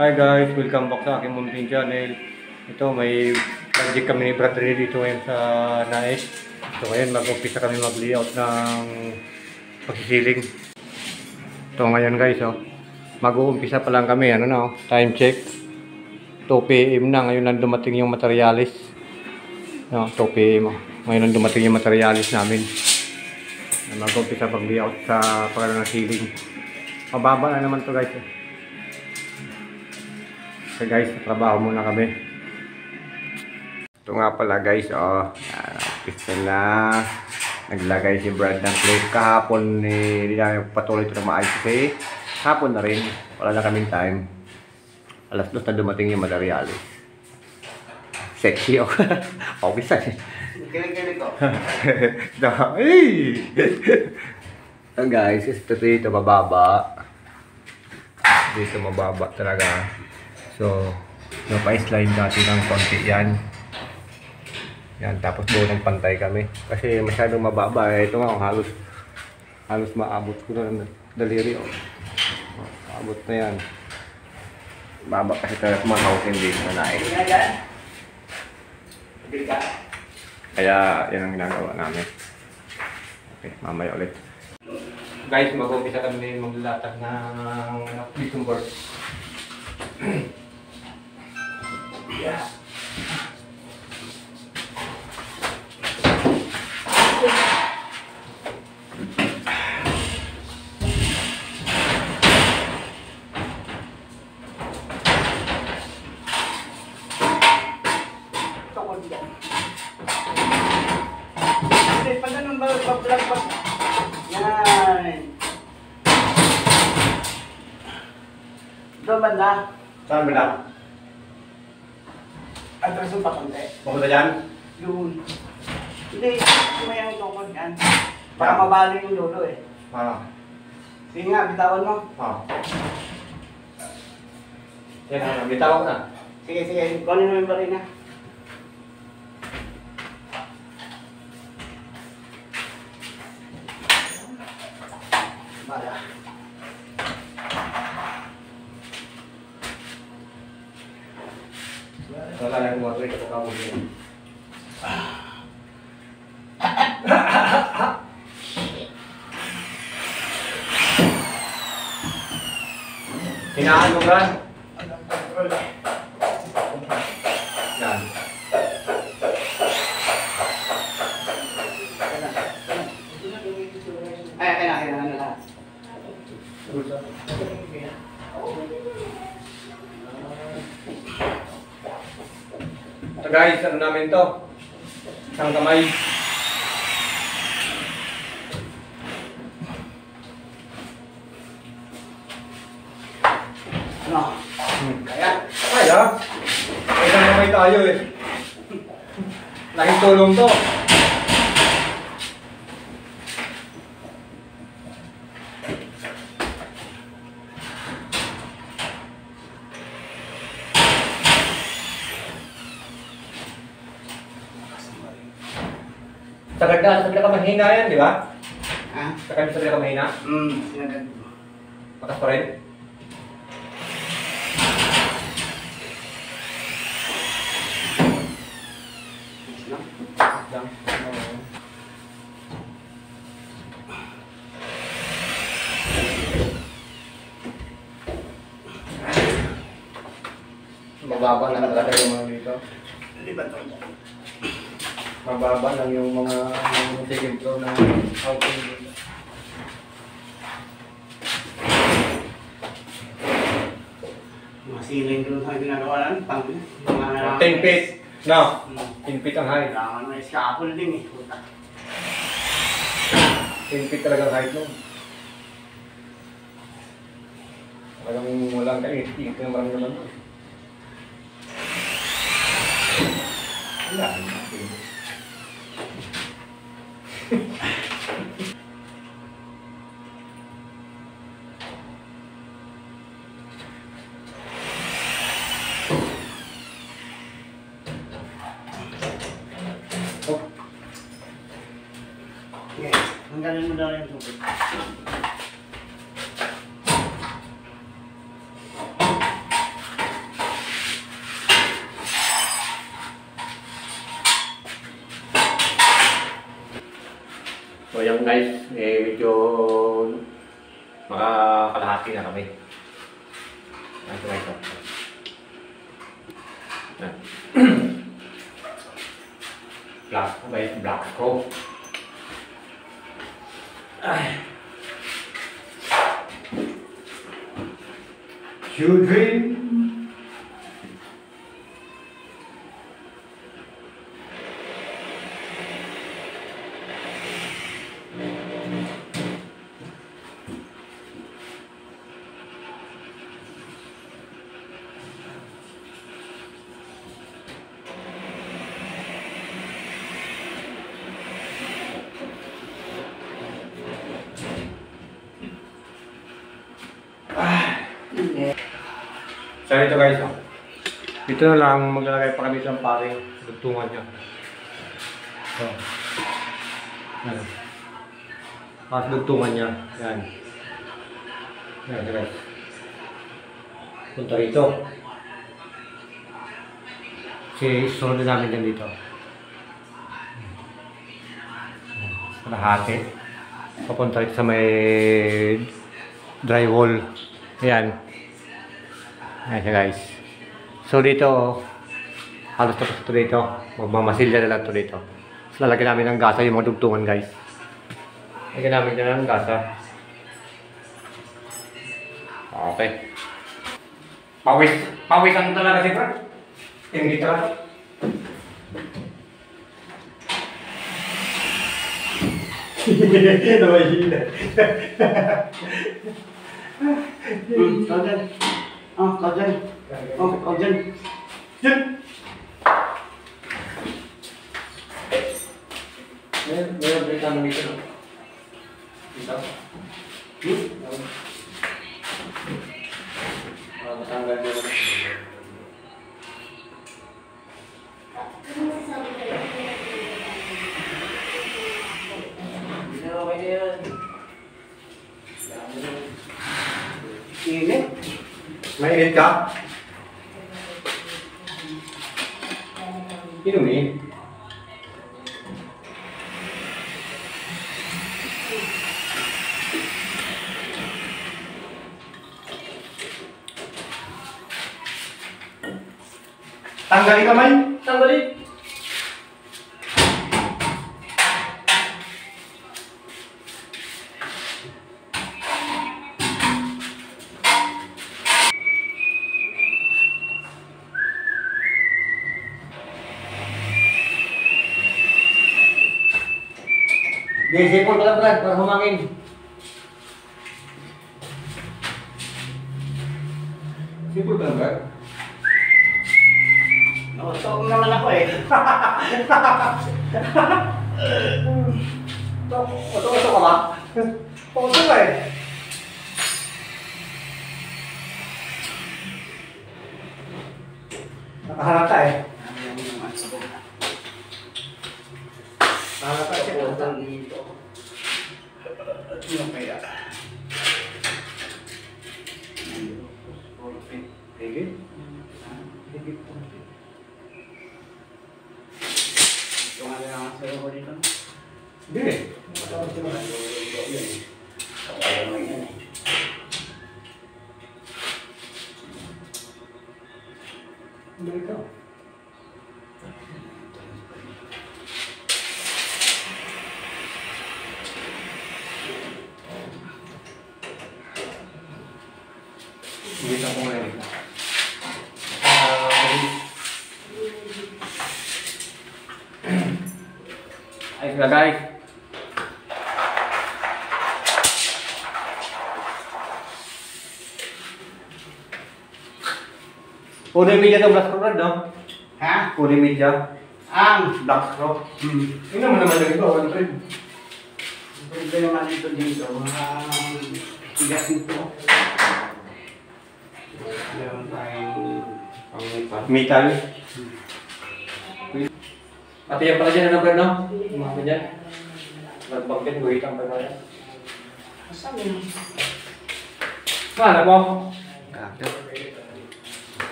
Hi guys, welcome back sa aking munting channel. Ito may project kami ni Brad Rene dito ngayon sa Naes. So ngayon mag-umpisa kami mag-layout ng pagsisiling. Ito ngayon guys, mag-uumpisa pa lang kami, time check. 2 PM na, ngayon lang dumating yung materialis. 2 PM, ngayon lang dumating yung materialis namin. Mag-umpisa pag-layout sa pagkakaroon ng ceiling. Mababa na naman to guys. So guys, trabaho muna kami. Ito nga pala guys, pista na. Naglagay si Brad ng plate kahapon, hindi namin patuloy ito na maayos kasi hapon na rin, wala na kaming time. Alas 2 na dumating yung materialis. Sexy ako. Okay sa Kilig-kilig ko. Hey! So guys, dito mababa. Dito mababa talaga. So, napa-slide natin ng konti yan. Yan, tapos doon nagpantay kami. Kasi masyadong mababa. Ito nga, halos maabot ko na ng daliri. Maabot na yan. Baba kasi talaga kumakawasin dito na naik. Kaya, yan ang ginagawa namin. Okay, mamaya ulit. Guys, mag-umpisa kami maglatag ng piston board. Yeah. Doon banda. Saan ba na? Atras yung papunta. Papunta dyan? Yun. Hindi, sumayang tungkol yan. Baka mabali yung lolo eh. Sige nga, bitawan mo. Yan, bitawan ko na. Sige. Kunin mo yung barina. Bala. Wala yung water ito kapag yun. Hinaan mo ba? Yan. Kaya na lahat. So guys, ano namin to? Isang kamay. Ano? Kaya? Kaya? Isang kamay tayo eh. Laking tulong to. Sa ganda ka mahina yan, di ba? Ha? Sa ganda ka mahina? Sinagad ko. Matas pa rin? Mababa lang talaga yung mga dito. Liban to. Mababa lang yung mga second floor na outing dito. Mga ceiling doon sa ginagawa lang. 10 feet. No, 10 feet ang height. Kailangan may scaffolding eh. 10 feet talagang height nun. Talagang walang kait-it na marami naman doon. Wala. Okay, hangganin mo daw yung tubig. guys, medyo makakalahati na kami. Ito na ito. Black Crow. Children. So ito guys, dito na lang maglalagay pa kami ng paring dugtungan niya. So, yan. Dugtungan niya. Yan. Yan guys. Punta rito. Kasi isunod din namin yan dito. Kalahati. Papunta rito sa may drywall. Ayan. Ayan siya guys. So dito, halos tapos ito dito. Magmamasilya na lang ito dito. So lalagyan namin ng gasa yung mga dugtungan guys. Lagyan namin dyan ng gasa. Okay. Pawisan talaga si Brad. Hindi talaga. Nawahila. Kau dyan. Kau dyan. Kau dyan. Dyan. Meron berita namin dito. Dito? Matanggal nyo naman. Init. Mainit ka? Inumin. Tanggalin kamay. Tanggalin. Sipol ka lang Brad, para humangin. Sipol ka lang Brad? Nautong naman ako eh. Oto ka ba? Oto ka eh. Nakahalata eh. Nakahalata siya po. Ano kaya? Higit? Higit po. Ito nga lang sa iyo dito. Hindi. Dito. Dito ako ngayon. Ayos na guys. Puro media to Black Rock, no? Ha? Puro media. Ang Black Rock. Yun naman ito, 100. problema nito dito, tigas nito. Meron tayong Metal. Pati yan pala dyan na number, no? Mga ganyan. Nagbangkit, wait ang pala yan. Saan yun? Ano mo?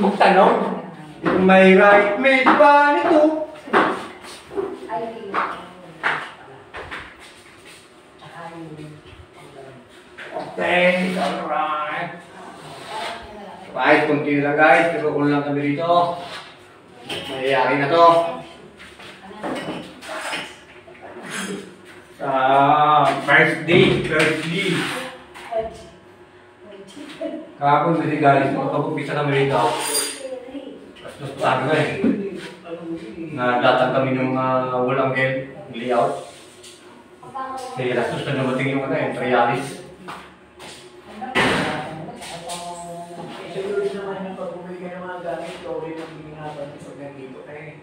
Magtanong? May right made ba nito? Okay, alright. Guys, kunti lang guys. Tinukulo lang kami dito. Mayayari na to. First day. Kahapon kasi guys, magpapupisa kami dito. Tapos sabi ko eh. Nadatag kami ng walang layout. Kasi rastos na dumating yung trialis. Siguro naman yung pag-publika ng mga gamit, okay lang ginagawa ng pag nandito eh.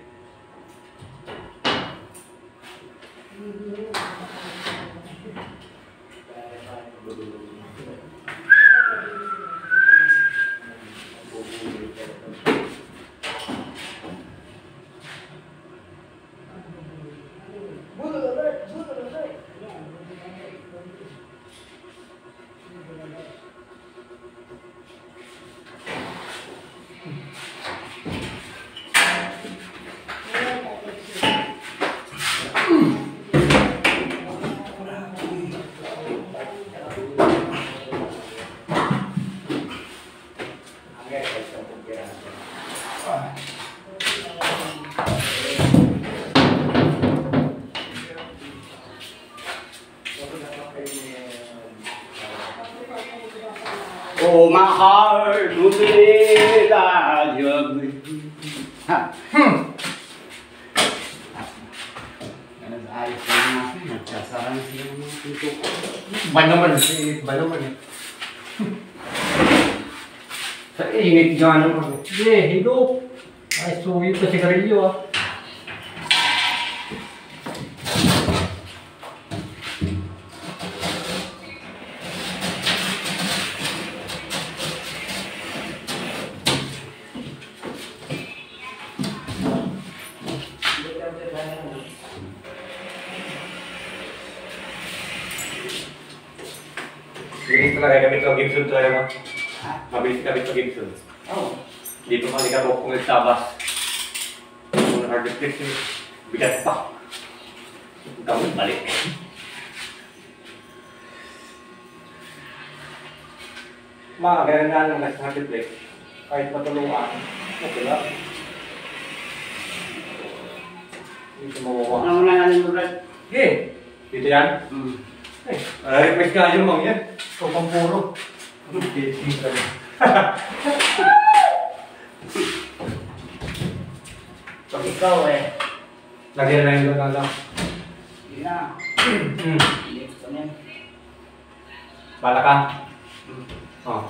Oh, my heart will be like your ayos na natin. Nagkasaran siya ng mga pinto. Ba naman eh. Sa init dyan naman. Sige, higop. Ay, suwi pa sigarilyo ah. Bilis talaga kami ito Gibson tayo mo. Mabilis kami ito Gibson. Oh. Dito kami kabok kung nagtabas. Kung hard disk bigat pa. Kami balik. Mga ganyan lang nasa hard disk. Kahit matulungan. Okay lang. Dito mawawa. Ano na natin mo, Brad? Okay. Dito yan? Request ka yung mga yan. Ito pang puro. Pag ikaw eh. Lagyan na yung lang lang. Hindi na. Ito na yan. Bala ka? Oh.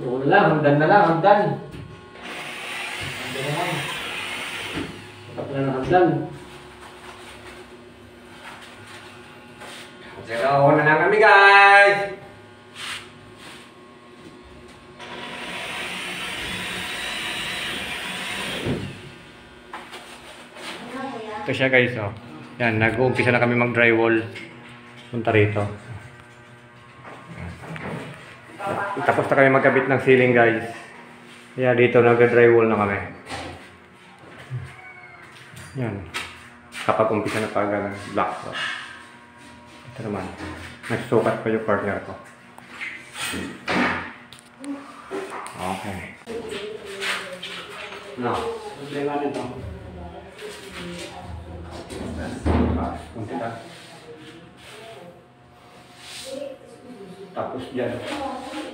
Doon lang, hagdan na lang, hagdan. Hagdan na lang. Tapos na ng hagdan. Zero na lang kami guys! Ito siya guys oh. Yan, nag-uumpisa na kami mag-drywall. Punta rito. Tapos na kami magkabit ng ceiling guys. Kaya dito nag-drywall na kami. Yan. Kapag umpisa na pag black. So. Ito naman. Nagsukat pa yung partner ko. Okay. No. Problema nito. Kunti lang. Tapos dyan.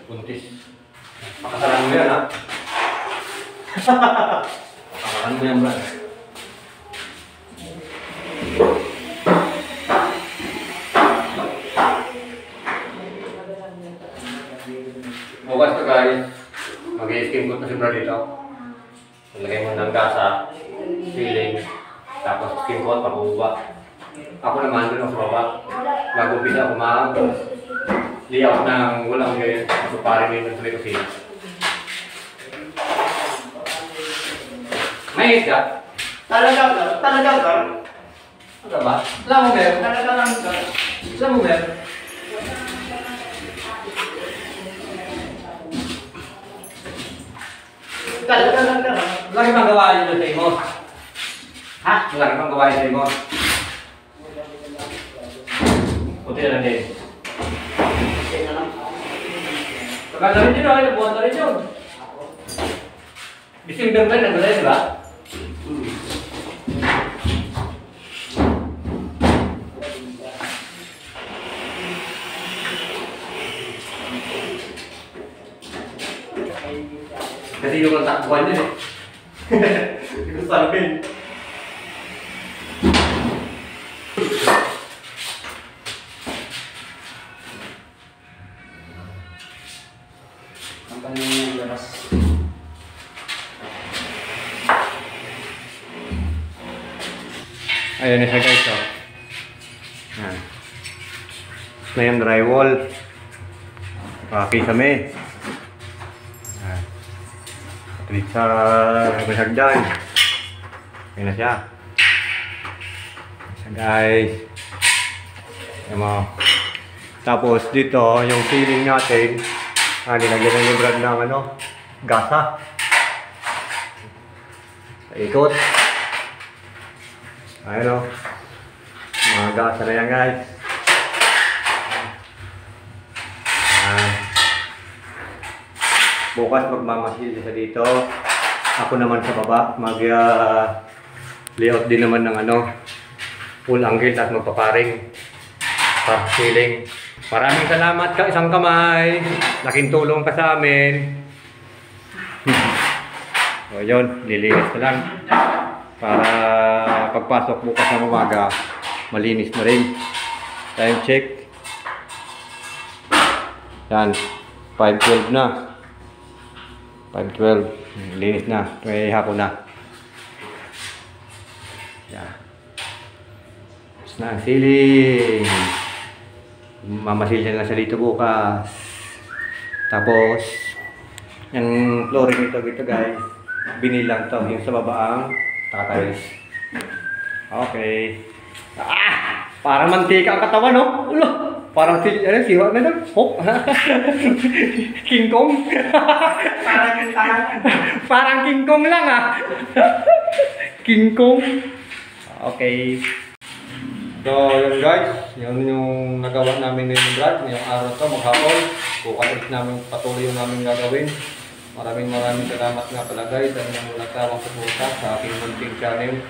Puntis. Pakasalan mo yan ha. Pakasalan mo yan ba? Bukas ka guys. Mag-i-skim coat na si Brad dito. Nalagay mo ng gas sa ceiling. Tapos skim coat pababa. Ako naman doon sa baba. Mag-umpisa ako layout ng walang ganyan. So pare may nagtuloy ko siya. May ka? Talaga ka? Ano ba? Alam mo meron? Talaga lang ka? Alam mo meron? Talaga lang ka? Lagi bang gawa nyo sa imo? Ha? Malaki pang gawain sa'yo mo. Puti na lang din. Okay na lang. Tagal na rin yun, ay nabuhat na rin yun. December ba yun, nandun na yun, di ba? Kasi yung ang takbuhan yun eh. Hindi ko salabin. Ang kanyang labas. Ayan na siya guys, oh. Yan. Tapos na yung drywall. Paki kami. Yan. Tulit sa masagdan. Ayan na siya. Ayan guys. Ayan mo. Tapos dito, yung ceiling natin, nilagyan na yung brad ng ano, gasa. Sa ikot. Ayan o. Mga gasa na yan guys. Ayan. Bukas magmamasil siya dito. Ako naman sa baba. Layout din naman ng ano, full angle at magpaparing. Ceiling. Maraming salamat ka, isang kamay. Laking tulong ka sa amin. So yun, lilinis ko lang. Para pagpasok bukas ng umaga, malinis na rin. Time check. Yan, 5:12 na. 5:12. Linis na. May hapon na. Yan. Tapos na ang ceiling. Mamasil na siya dito bukas. Tapos, yung flooring ito guys, binilang to. Yung sa baba ang takatiles. Okay. Parang mantika ang katawan, no? Ulo! Parang siwa na lang. Hop! King Kong! Parang yung tangan. Parang King Kong lang, King Kong. Okay. So, yun guys. Yun yung nagawa namin ng Brad. Ngayong araw to, maghapon. Bukas ulit namin patuloy yung namin gagawin. Maraming salamat nga pala guys. Ang nagtawang suporta sa aking munting channel.